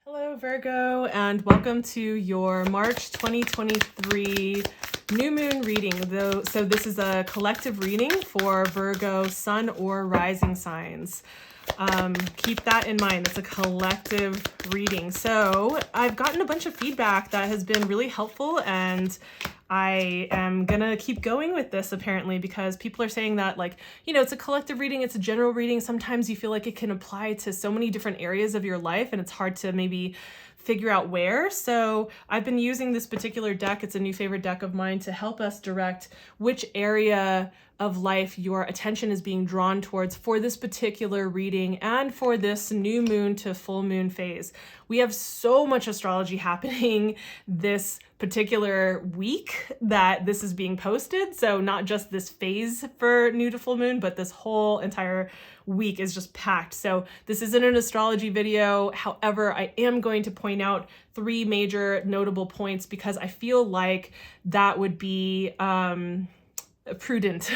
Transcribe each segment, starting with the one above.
Hello, Virgo, and welcome to your March 2023 new moon reading. So this is a collective reading for Virgo sun or rising signs. Keep that in mind. It's a collective reading. So I've gotten a bunch of feedback that has been really helpful, and I am gonna keep going with this apparently because people are saying that, like, it's a collective reading, it's a general reading. Sometimes you feel like it can apply to so many different areas of your life and it's hard to maybe figure out where. So I've been using this particular deck. It's a new favorite deck of mine to help us direct which area of life your attention is being drawn towards for this particular reading and for this new moon to full moon phase. We have so much astrology happening this particular week that this is being posted. So not just this phase for new to full moon, but this whole entire week is just packed. So this isn't an astrology video. However, I am going to point out three major notable points because I feel like that would be prudent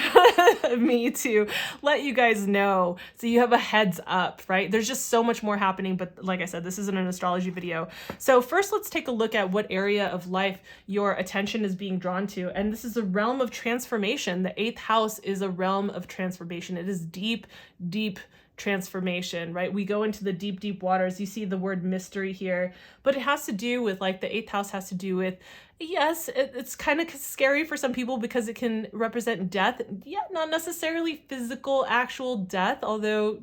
of me to let you guys know so you have a heads up, right? There's just so much more happening, but like I said, this isn't an astrology video. So first, let's take a look at what area of life your attention is being drawn to. And this is a realm of transformation. The 8th house is a realm of transformation. It is deep, deep transformation, right? We go into the deep, deep waters. You see the word mystery here, but it has to do with, like, the 8th house has to do with, yes, it's kind of scary for some people because it can represent death. Yeah, not necessarily physical, actual death, although,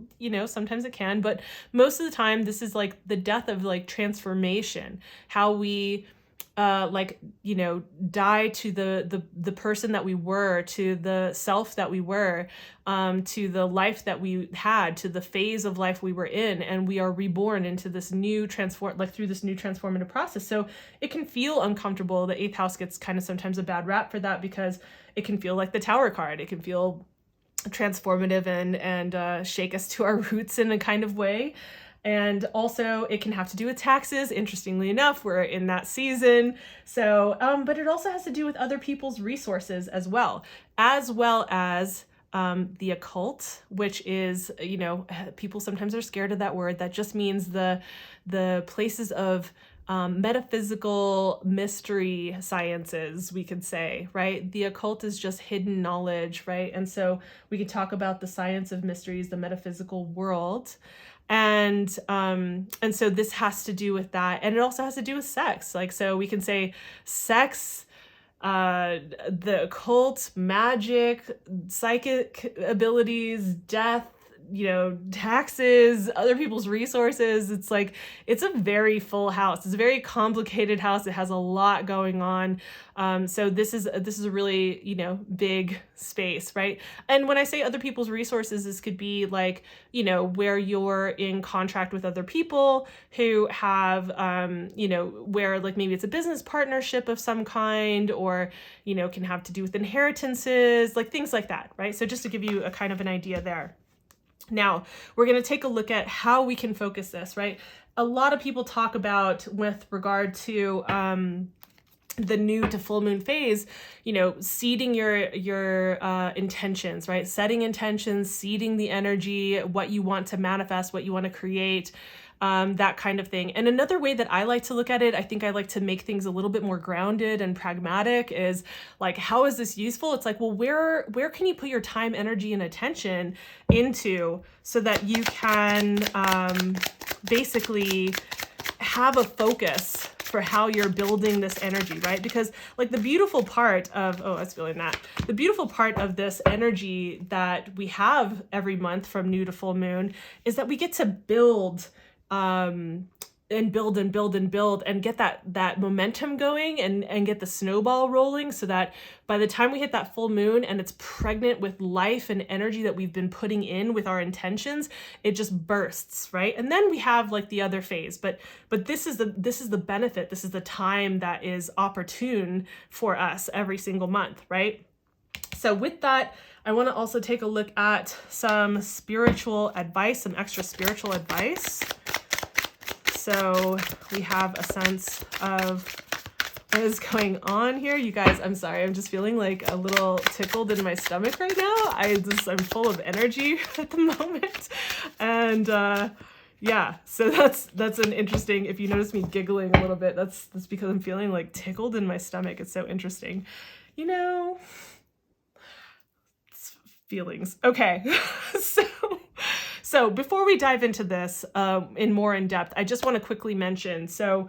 sometimes it can, but most of the time this is like the death of, like, transformation, how we die to the person that we were, to the self that we were, to the life that we had, to the phase of life we were in, and we are reborn into this new through this new transformative process. So it can feel uncomfortable. The 8th house gets kind of sometimes a bad rap for that because it can feel like the Tower card. It can feel transformative and shake us to our roots in a kind of way. And also it can have to do with taxes. Interestingly enough, we're in that season. So, but it also has to do with other people's resources as well as the occult, which is, people sometimes are scared of that word. That just means the places of metaphysical mystery sciences, we could say, right? The occult is just hidden knowledge, right? And so we could talk about the science of mysteries, the metaphysical world. And so this has to do with that. And it also has to do with sex. Like, so we can say sex, the occult, magic, psychic abilities, death, taxes, other people's resources. It's like, it's a very full house. It's a very complicated house. It has a lot going on. So this is a really, big space, right? And when I say other people's resources, this could be like, where you're in contract with other people who have, where, like, maybe it's a business partnership of some kind, or, can have to do with inheritances, like things like that, right? So just to give you a kind of an idea there. Now, we're going to take a look at how we can focus this, right? A lot of people talk about, with regard to the new to full moon phase, seeding your intentions, right? Setting intentions, seeding the energy, what you want to manifest, what you want to create, that kind of thing. And another way that I like to look at it, I think I like to make things a little bit more grounded and pragmatic, is like, how is this useful? It's like, well, where can you put your time, energy, and attention into so that you can basically have a focus for how you're building this energy, right? Because, like, the beautiful part of, I was feeling that. The beautiful part of this energy that we have every month from new to full moon is that we get to build and build and build and build and get that momentum going and get the snowball rolling, so that by the time we hit that full moon and it's pregnant with life and energy that we've been putting in with our intentions, it just bursts, right? And then we have, like, the other phase, but this is the benefit. This is the time that is opportune for us every single month, right? So with that, I want to also take a look at some spiritual advice, some extra spiritual advice. So we have a sense of what is going on here. You guys, I'm sorry, I'm just feeling like a little tickled in my stomach right now. I'm full of energy at the moment. And Yeah, so that's an interesting, if you notice me giggling a little bit, that's because I'm feeling like tickled in my stomach. It's so interesting. You know, it's feelings. Okay. So before we dive into this in more in depth, I just want to quickly mention, so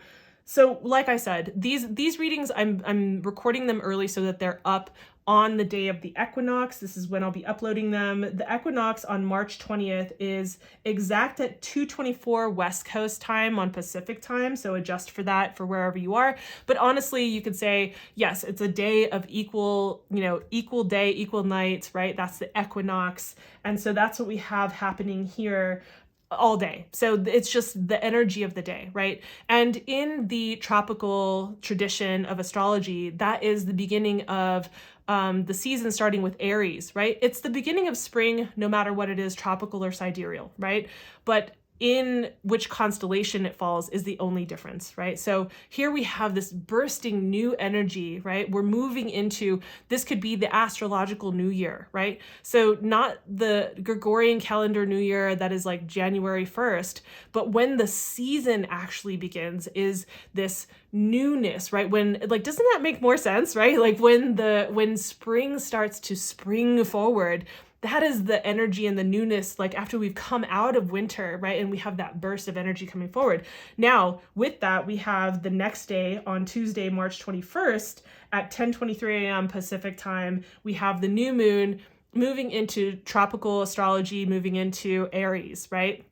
like I said, these readings, I'm recording them early so that they're up on the day of the equinox. This is when I'll be uploading them. The equinox on March 20th is exact at 2:24 West Coast time on Pacific time, so adjust for that for wherever you are. But honestly, you could say, yes, it's a day of equal day, equal night, right? That's the equinox. And so that's what we have happening here all day. So it's just the energy of the day, right? And in the tropical tradition of astrology, that is the beginning of the season starting with Aries, right? It's the beginning of spring, no matter what it is, tropical or sidereal, right? But in which constellation it falls is the only difference, right? So here we have this bursting new energy, right? We're moving into, this could be the astrological new year, right? So not the Gregorian calendar new year that is like January 1st, but when the season actually begins is this newness, right? When, like, doesn't that make more sense, right? Like when spring starts to spring forward, that is the energy and the newness, like after we've come out of winter, right? And we have that burst of energy coming forward. Now, with that, we have the next day on Tuesday, March 21st at 10:23 a.m. Pacific time, we have the new moon moving into tropical astrology, moving into Aries, right?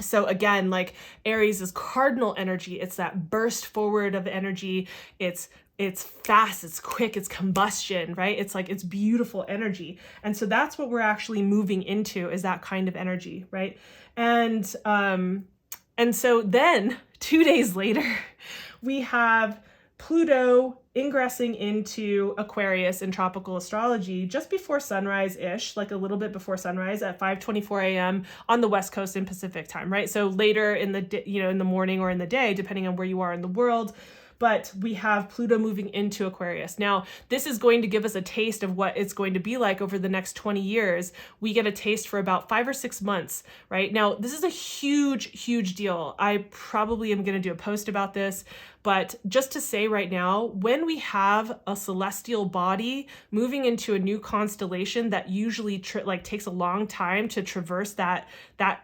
So again, like Aries is cardinal energy. It's that burst forward of energy. It's fast, it's quick, it's combustion, right? It's like, it's beautiful energy. And so that's what we're actually moving into, is that kind of energy, right? And so then 2 days later, we have Pluto ingressing into Aquarius in tropical astrology just before sunrise-ish, like a little bit before sunrise at 5:24 a.m. on the West Coast in Pacific time, right? So later in the in the morning or in the day, depending on where you are in the world. But we have Pluto moving into Aquarius. Now, this is going to give us a taste of what it's going to be like over the next 20 years. We get a taste for about 5 or 6 months, right? Now, this is a huge, huge deal. I probably am going to do a post about this, but just to say right now, when we have a celestial body moving into a new constellation that usually takes a long time to traverse that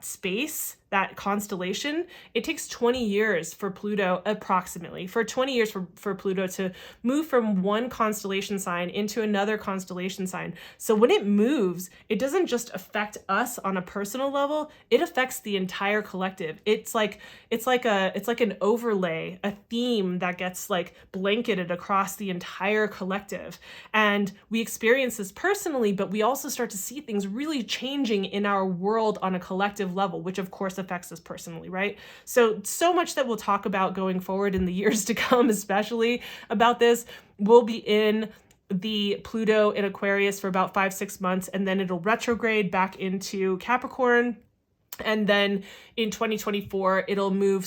space, that constellation, it takes 20 years for Pluto, approximately, for 20 years for Pluto to move from one constellation sign into another constellation sign. So when it moves, it doesn't just affect us on a personal level, it affects the entire collective. It's like an overlay, a theme that gets like blanketed across the entire collective. And we experience this personally, but we also start to see things really changing in our world on a collective level, which of course affects us personally, right? So much that we'll talk about going forward in the years to come, especially about this. We'll be in the Pluto in Aquarius for about 5-6 months, and then it'll retrograde back into Capricorn. And then in 2024, it'll move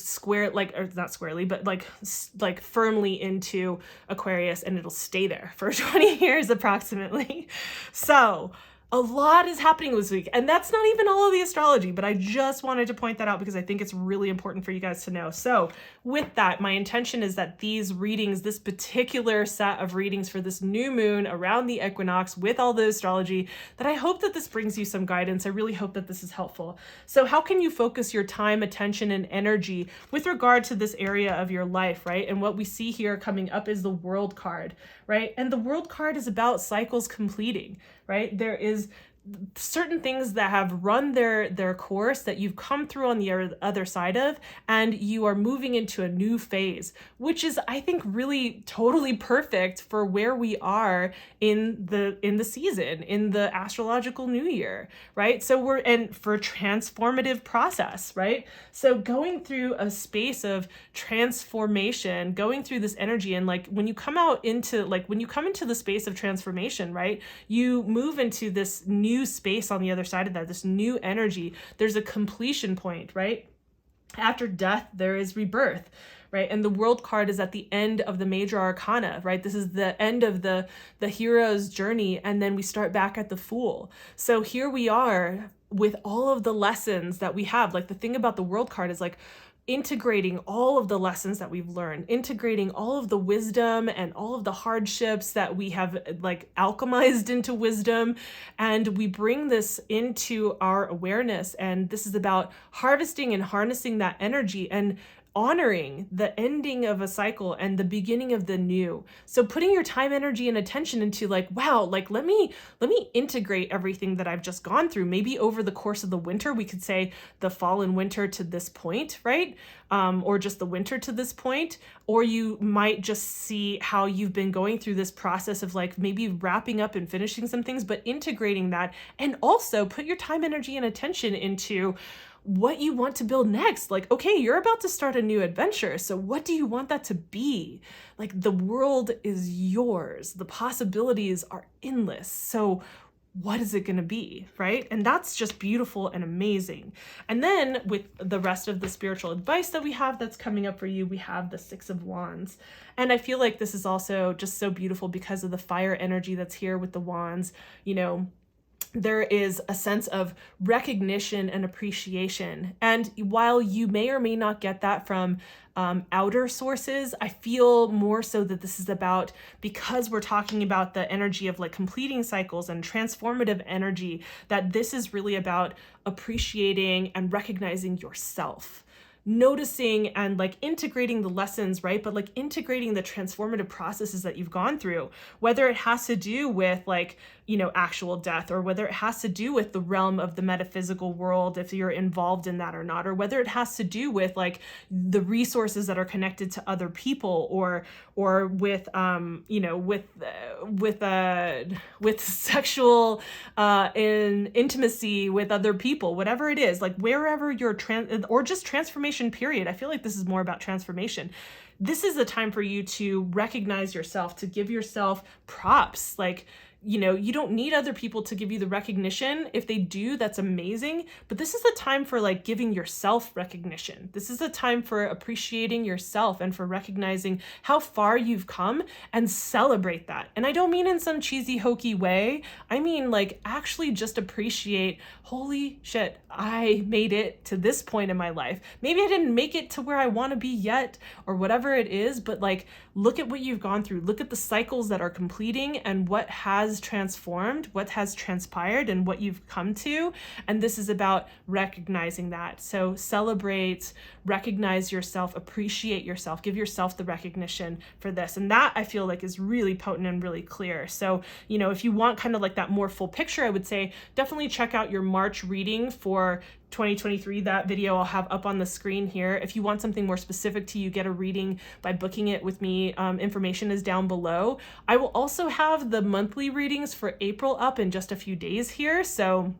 not squarely, but like firmly into Aquarius, and it'll stay there for 20 years approximately. So a lot is happening this week, and that's not even all of the astrology, but I just wanted to point that out because I think it's really important for you guys to know. So with that, my intention is that these readings, this particular set of readings for this new moon around the equinox with all the astrology, that I hope that this brings you some guidance. I really hope that this is helpful. So how can you focus your time, attention, and energy with regard to this area of your life, right? And what we see here coming up is the World card, right? And the World card is about cycles completing, right? There is certain things that have run their course that you've come through on the other side of, and you are moving into a new phase, which is, I think, really totally perfect for where we are in the season, in the astrological new year, right? So for transformative process, right? So going through a space of transformation, going through this energy, and when you come into the space of transformation, right? You move into this new space on the other side of that, this new energy. There's a completion point, right? After death, there is rebirth, right? And the World card is at the end of the major arcana, right? This is the end of the hero's journey, and then we start back at the Fool. So here we are with all of the lessons that we have. Like the thing about the World card is like integrating all of the lessons that we've learned, integrating all of the wisdom and all of the hardships that we have like alchemized into wisdom. And we bring this into our awareness. And this is about harvesting and harnessing that energy and honoring the ending of a cycle and the beginning of the new. So putting your time, energy, and attention into like, wow, like let me integrate everything that I've just gone through. Maybe over the course of the winter, we could say the fall and winter to this point, right? Or just the winter to this point. Or you might just see how you've been going through this process of like maybe wrapping up and finishing some things, but integrating that. And also put your time, energy, and attention into what you want to build next. Like, okay, you're about to start a new adventure. So what do you want that to be? Like the world is yours. The possibilities are endless. So what is it going to be, right? And that's just beautiful and amazing. And then with the rest of the spiritual advice that we have that's coming up for you, we have the Six of Wands. And I feel like this is also just so beautiful because of the fire energy that's here with the wands. You know, there is a sense of recognition and appreciation. And while you may or may not get that from outer sources, I feel more so that this is about, because we're talking about the energy of like completing cycles and transformative energy, that this is really about appreciating and recognizing yourself. Noticing and like integrating the lessons, right? But like integrating the transformative processes that you've gone through, whether it has to do with like, you know, actual death, or whether it has to do with the realm of the metaphysical world, if you're involved in that or not, or whether it has to do with like the resources that are connected to other people, or with, you know, with sexual intimacy with other people, whatever it is, like wherever you're or just transformation period. I feel like this is more about transformation. This is the time for you to recognize yourself, to give yourself props. Like, you know, you don't need other people to give you the recognition. If they do, that's amazing. But this is the time for like giving yourself recognition. This is the time for appreciating yourself and for recognizing how far you've come, and celebrate that. And I don't mean in some cheesy, hokey way. I mean like actually just appreciate, holy shit, I made it to this point in my life. Maybe I didn't make it to where I want to be yet, or whatever it is, but like look at what you've gone through. Look at the cycles that are completing and what has transformed, what has transpired, and what you've come to. And this is about recognizing that. So celebrate, recognize yourself, appreciate yourself, give yourself the recognition for this. And that I feel like is really potent and really clear. So, you know, if you want kind of like that more full picture, I would say definitely check out your March reading for 2023. That video I'll have up on the screen here. If you want something more specific to you, get a reading by booking it with me. Information is down below. I will also have the monthly readings for April up in just a few days here. So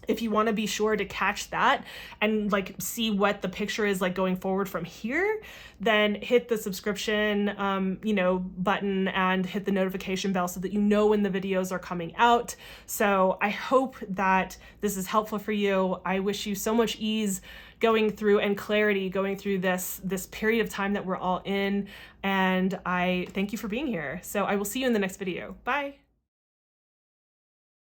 if you want to be sure to catch that and like see what the picture is like going forward from here, then hit the subscription, you know, button and hit the notification bell so that you know when the videos are coming out. So I hope that this is helpful for you. I wish you so much ease going through and clarity going through this period of time that we're all in. And I thank you for being here. So I will see you in the next video. Bye.